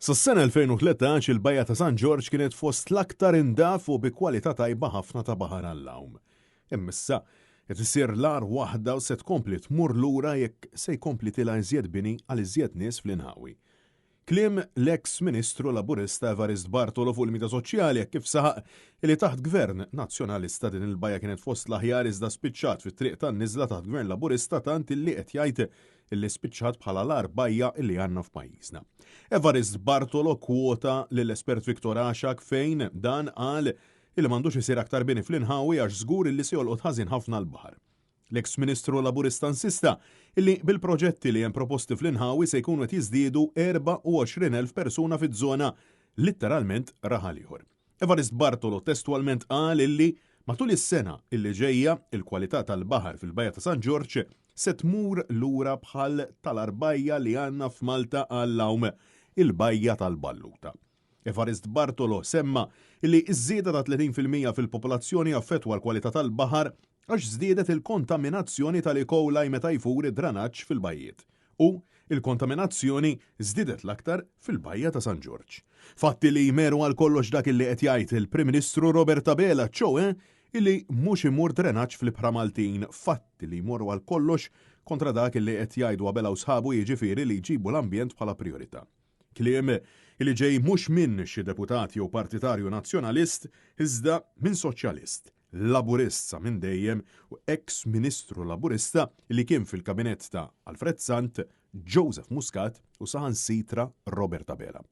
Sas-sena 2013 il-Bajja ta' San George kienet fost l-aktar indaf u bi kwalità tajba ħafna ta' baħar għall-lawm. Immissa, qed isir l-ar waħda u se tkompli tmur lura jekk se jkompli tilha iżjed bini għal iżjed nies fl-inħawi. Kliem l-eks Ministru Laburista Evarist Bartolo fuq il-mida soċjali kif saħaq li taħt Gvern Nazzjonalista din il-Bajja kienet fost l-aħjar iżda spiċċat fit-triq tan-niżla taħt Gvern Laburista tant illi qed jgħid illi spiċċat bħala l-ar bajja illi għandna f'pajjiżna. Evarist Bartolo kwota lill-espert Viktor Għaxak fejn dan qal illi m'għandux isir aktar bini fl-inħawi għax żgur illi se jolqot ħażin ħafna l-baħar. L-eks Ministru Laburista insista illi bil-proġetti li hemm proposti fl-inħawi se jkunu qed jiżdiedu 24,000 persuna fiż-żona litteralment raħal ieħor. Evarist Bartolo testwalment qal illi matul is-sena illi ġejja il-kwalità tal-baħar fil-Bajja ta' San George se tmur lura bħal tal-arbajja li għandna f'Malta għall-lawm il-Bajja tal-Balluta. Evarist Bartolo semma illi iż-żieda ta' 30% fil-popolazzjoni affettwa l-kwalità tal-baħar għax żdiedet il-kontaminazzjoni tal-E. coli meta jfur id-dranaġġ fil-bajjiet u il-kontaminazzjoni żdiedet l-aktar fil-Bajja ta' San George. Fatti li jmeru għal kollox dak illi qed jgħid il-Prim Ministru Roberta Bela illi mhux imur drenaġġ fl-Ibħra Maltin, fatti li jmorru għal kollox kontra dak illi qed jgħidu Bela u sħabu jiġifieri li jġibu l-ambjent bħala priorità. Kliem illi ġej mhux minn xi deputati jew partitarju nazzjonalist iżda minn soċjalist, laburist sa minn dejjem u eks Ministru Laburista li kien fil-kabinett ta' Alfred Sant, Joseph Muscat u saħansitra Roberta Bela.